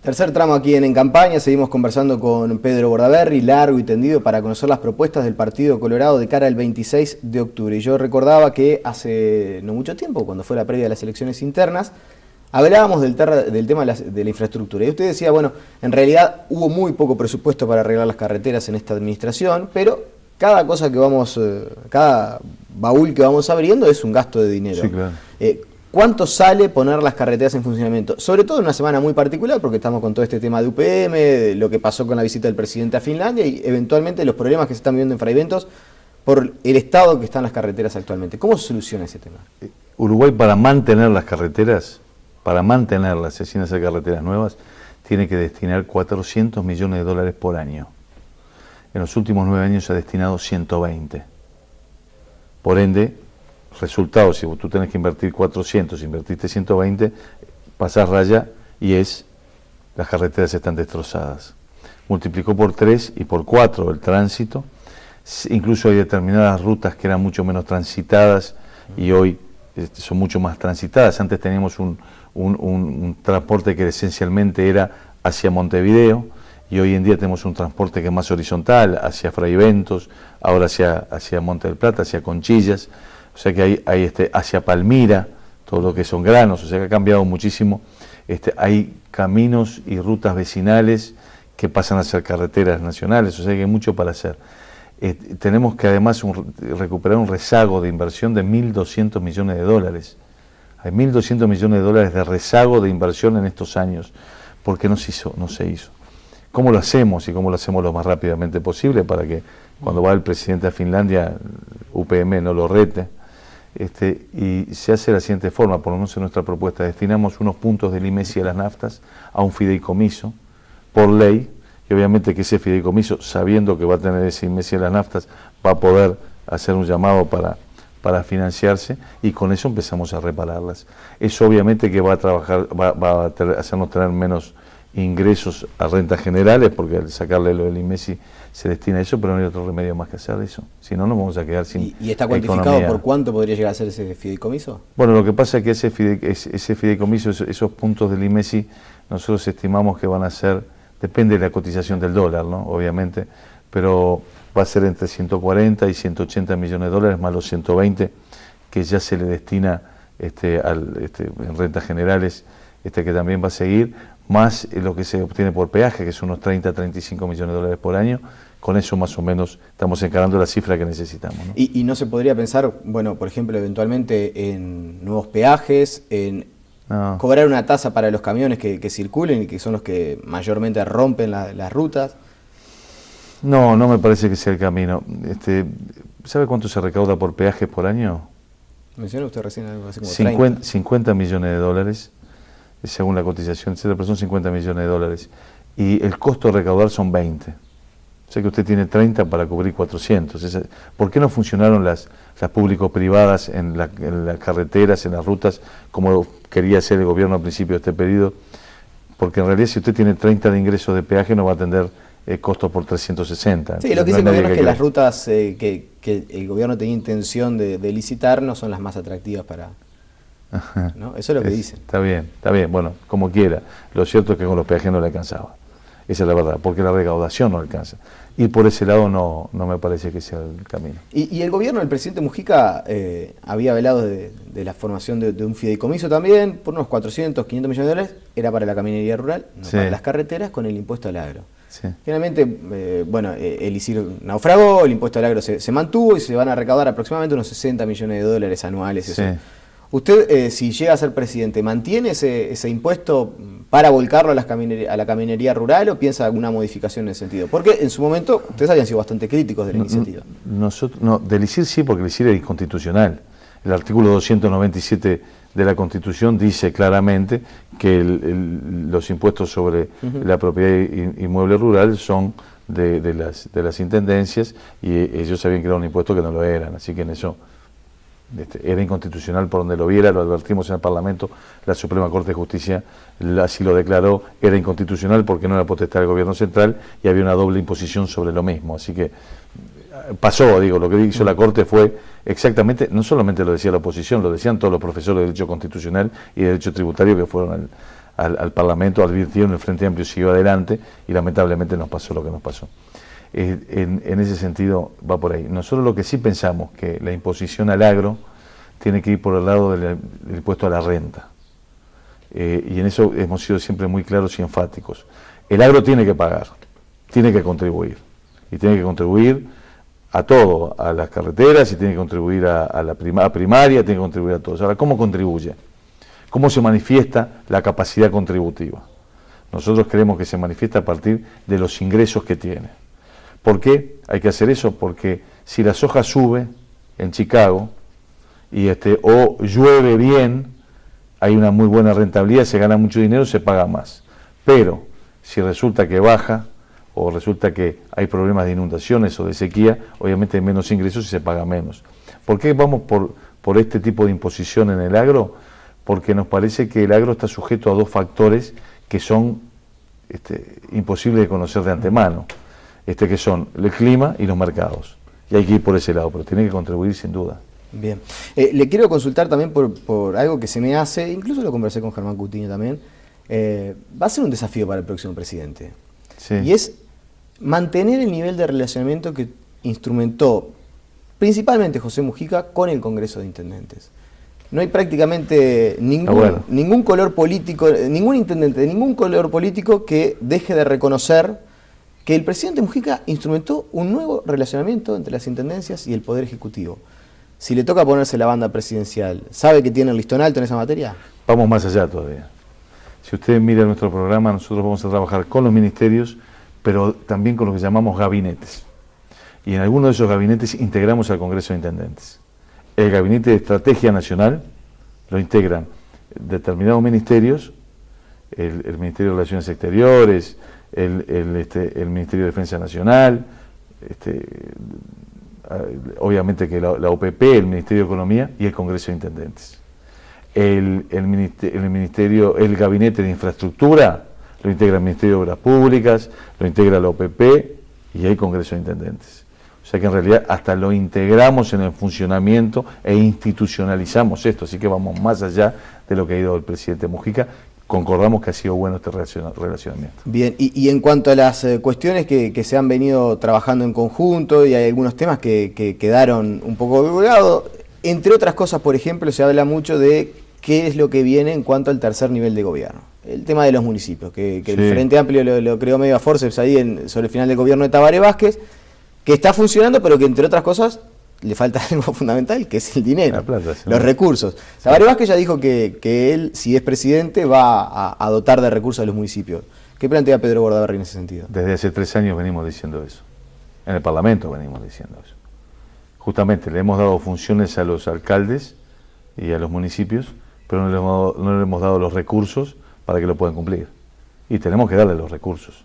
Tercer tramo aquí en Campaña, seguimos conversando con Pedro Bordaberry, largo y tendido para conocer las propuestas del Partido Colorado de cara al 26 de octubre. Y yo recordaba que hace no mucho tiempo, cuando fue la previa de las elecciones internas, hablábamos del tema de la infraestructura. Y usted decía, bueno, en realidad hubo muy poco presupuesto para arreglar las carreteras en esta administración, pero cada cosa que vamos, cada baúl que vamos abriendo es un gasto de dinero. Sí, claro. ¿Cuánto sale poner las carreteras en funcionamiento? Sobre todo en una semana muy particular, porque estamos con todo este tema de UPM, de lo que pasó con la visita del presidente a Finlandia y eventualmente los problemas que se están viviendo en Fray Ventos por el estado que están las carreteras actualmente. ¿Cómo se soluciona ese tema? Uruguay, para mantener las carreteras, sin hacer carreteras nuevas, tiene que destinar 400 millones de dólares por año. En los últimos 9 años se ha destinado 120. Por ende, resultado, si tú tenés que invertir 400, invertiste 120, pasás raya y las carreteras están destrozadas. Multiplicó por 3 y por 4 el tránsito, incluso hay determinadas rutas que eran mucho menos transitadas y hoy son mucho más transitadas. Antes teníamos un transporte que esencialmente era hacia Montevideo y hoy en día tenemos un transporte que es más horizontal, hacia Fray Ventos, ahora hacia Monte del Plata, hacia Conchillas. O sea que hay hacia Palmira, todo lo que son granos, o sea que ha cambiado muchísimo. Hay caminos y rutas vecinales que pasan a ser carreteras nacionales, o sea que hay mucho para hacer. Tenemos que además recuperar un rezago de inversión de 1.200 millones de dólares. Hay 1.200 millones de dólares de rezago de inversión en estos años. ¿Por qué no se hizo? ¿Cómo lo hacemos? Y cómo lo hacemos lo más rápidamente posible para que cuando va el presidente a Finlandia, UPM no lo rete. Y se hace de la siguiente forma, por lo menos en nuestra propuesta, destinamos unos puntos del IMESI a las naftas a un fideicomiso por ley, y obviamente que ese fideicomiso, sabiendo que va a tener ese IMESI a las naftas, va a poder hacer un llamado para financiarse y con eso empezamos a repararlas. Eso obviamente que va a hacernos tener menos ingresos a rentas generales, porque al sacarle lo del IMESI se destina a eso, pero no hay otro remedio más que hacer eso. Si no, nos vamos a quedar sin ¿Y está cuantificado economía. por cuánto podría llegar a ser ese fideicomiso? Bueno, lo que pasa es que ese fideicomiso, esos puntos del IMESI, nosotros estimamos que van a ser, depende de la cotización del dólar, ¿no? Obviamente, pero va a ser entre 140 y 180 millones de dólares, más los 120 que ya se le destina en rentas generales, que también va a seguir, más lo que se obtiene por peaje, que son unos 30 a 35 millones de dólares por año. Con eso más o menos estamos encarando la cifra que necesitamos, ¿no? ¿Y no se podría pensar, bueno, por ejemplo, eventualmente en nuevos peajes, en cobrar una tasa para los camiones que circulen y que son los que mayormente rompen las rutas? No me parece que sea el camino. ¿Sabe cuánto se recauda por peajes por año? Mencionó usted recién algo así como 50 millones de dólares. Según la cotización, etcétera, pero son 50 millones de dólares. Y el costo de recaudar son 20. O sea que usted tiene 30 para cubrir 400. ¿Por qué no funcionaron las público-privadas en las carreteras, en las rutas, como quería hacer el gobierno al principio de este periodo? Porque en realidad si usted tiene 30 de ingresos de peaje no va a tener costos por 360. Sí, lo que dice el gobierno es que las rutas que el gobierno tenía intención de licitar no son las más atractivas para... ¿no? Eso es lo que dicen. Está bien, bueno, como quiera. Lo cierto es que con los peajes no le alcanzaba. Esa es la verdad, porque la recaudación no alcanza. Y por ese lado no me parece que sea el camino. Y el gobierno del presidente Mujica había velado de la formación de un fideicomiso también, por unos 400, 500 millones de dólares, era para la caminería rural, no para las carreteras, con el impuesto al agro. Sí. Generalmente, el ISIR naufragó, el impuesto al agro se mantuvo y se van a recaudar aproximadamente unos 60 millones de dólares anuales. Sí. Eso. ¿Usted, si llega a ser presidente, mantiene ese impuesto para volcarlo a la caminería rural o piensa alguna modificación en ese sentido? Porque en su momento ustedes habían sido bastante críticos de la iniciativa. Del ISIR sí, porque el ISIR es inconstitucional. El artículo 297 de la Constitución dice claramente que los impuestos sobre la propiedad inmueble rural son de las intendencias y ellos sabían que era un impuesto que no lo eran, así que en eso... era inconstitucional por donde lo viera, lo advertimos en el Parlamento, la Suprema Corte de Justicia así lo declaró, era inconstitucional porque no era potestad del gobierno central y había una doble imposición sobre lo mismo, así que pasó, lo que hizo la Corte fue exactamente, no solamente lo decía la oposición, lo decían todos los profesores de Derecho Constitucional y de Derecho Tributario que fueron al Parlamento, advirtieron, el Frente Amplio siguió adelante y lamentablemente nos pasó lo que nos pasó. En ese sentido va por ahí. Nosotros lo que sí pensamos que la imposición al agro tiene que ir por el lado del impuesto a la renta. Y en eso hemos sido siempre muy claros y enfáticos. El agro tiene que pagar, tiene que contribuir. Y tiene que contribuir a todo, a las carreteras, y tiene que contribuir a la primaria, tiene que contribuir a todo. Ahora, ¿cómo contribuye? ¿Cómo se manifiesta la capacidad contributiva? Nosotros creemos que se manifiesta a partir de los ingresos que tiene. ¿Por qué hay que hacer eso? Porque si la soja sube en Chicago o llueve bien, hay una muy buena rentabilidad, se gana mucho dinero, se paga más. Pero si resulta que baja o resulta que hay problemas de inundaciones o de sequía, obviamente hay menos ingresos y se paga menos. ¿Por qué vamos por este tipo de imposición en el agro? Porque nos parece que el agro está sujeto a dos factores que son imposibles de conocer de antemano, que son el clima y los mercados. Y hay que ir por ese lado, pero tiene que contribuir sin duda. Bien. Le quiero consultar también por algo que se me hace, incluso lo conversé con Germán Coutinho también, va a ser un desafío para el próximo presidente. Sí. Y es mantener el nivel de relacionamiento que instrumentó principalmente José Mujica con el Congreso de Intendentes. No hay prácticamente ningún color político, ningún intendente de ningún color político que deje de reconocer que el presidente Mujica instrumentó un nuevo relacionamiento entre las intendencias y el Poder Ejecutivo. Si le toca ponerse la banda presidencial, ¿sabe que tiene el listón alto en esa materia? Vamos más allá todavía. Si usted mira nuestro programa, nosotros vamos a trabajar con los ministerios, pero también con lo que llamamos gabinetes. Y en algunos de esos gabinetes integramos al Congreso de Intendentes. El Gabinete de Estrategia Nacional lo integran determinados ministerios, el Ministerio de Relaciones Exteriores, el Ministerio de Defensa Nacional, obviamente que la OPP, el Ministerio de Economía y el Congreso de Intendentes. El Gabinete de Infraestructura lo integra el Ministerio de Obras Públicas, lo integra la OPP y el Congreso de Intendentes. O sea que en realidad hasta lo integramos en el funcionamiento e institucionalizamos esto, así que vamos más allá de lo que ha ido el presidente Mujica. Concordamos que ha sido bueno este relacionamiento. Bien, y en cuanto a las cuestiones que se han venido trabajando en conjunto, y hay algunos temas que quedaron un poco colgados, entre otras cosas, por ejemplo, se habla mucho de qué es lo que viene en cuanto al tercer nivel de gobierno. El tema de los municipios, que sí. El Frente Amplio lo creó medio a forceps ahí sobre el final del gobierno de Tabaré Vázquez, que está funcionando, pero que entre otras cosas le falta algo fundamental, que es el dinero, la plata, sí, los recursos. Sí. Tabaré Vázquez ya dijo que él, si es presidente, va a dotar de recursos a los municipios. ¿Qué plantea Pedro Bordaberry en ese sentido? Desde hace 3 años venimos diciendo eso. En el Parlamento venimos diciendo eso. Justamente le hemos dado funciones a los alcaldes y a los municipios, pero no le hemos dado los recursos para que lo puedan cumplir. Y tenemos que darle los recursos,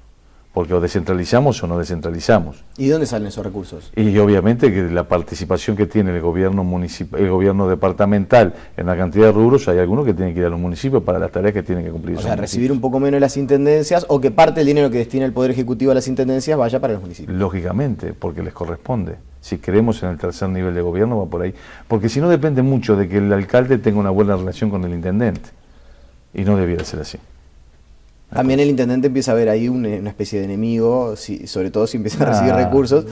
porque o descentralizamos o no descentralizamos. ¿Y de dónde salen esos recursos? Y obviamente que la participación que tiene el gobierno municipal, el gobierno departamental en la cantidad de rubros, hay algunos que tienen que ir a los municipios para las tareas que tienen que cumplir. O sea, recibir un poco menos de las intendencias, o que parte del dinero que destina el Poder Ejecutivo a las intendencias vaya para los municipios. Lógicamente, porque les corresponde. Si creemos en el tercer nivel de gobierno, va por ahí. Porque si no, depende mucho de que el alcalde tenga una buena relación con el intendente. Y no debiera ser así. También el intendente empieza a ver ahí una especie de enemigo, sobre todo si empieza a recibir recursos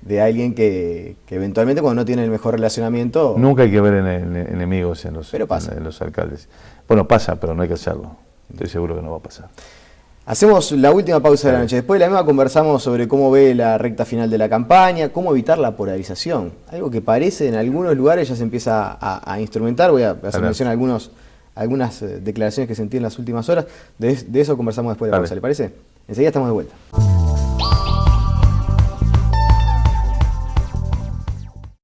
de alguien que eventualmente, cuando no tiene el mejor relacionamiento... Nunca hay que ver enemigos en los alcaldes. Bueno, pasa, pero no hay que hacerlo. Estoy seguro que no va a pasar. Hacemos la última pausa de la noche. Después de la misma conversamos sobre cómo ve la recta final de la campaña, cómo evitar la polarización. Algo que parece en algunos lugares ya se empieza a instrumentar. Voy a hacer mención a algunas declaraciones que sentí en las últimas horas. De eso conversamos después de la pausa, ¿le parece? Enseguida estamos de vuelta.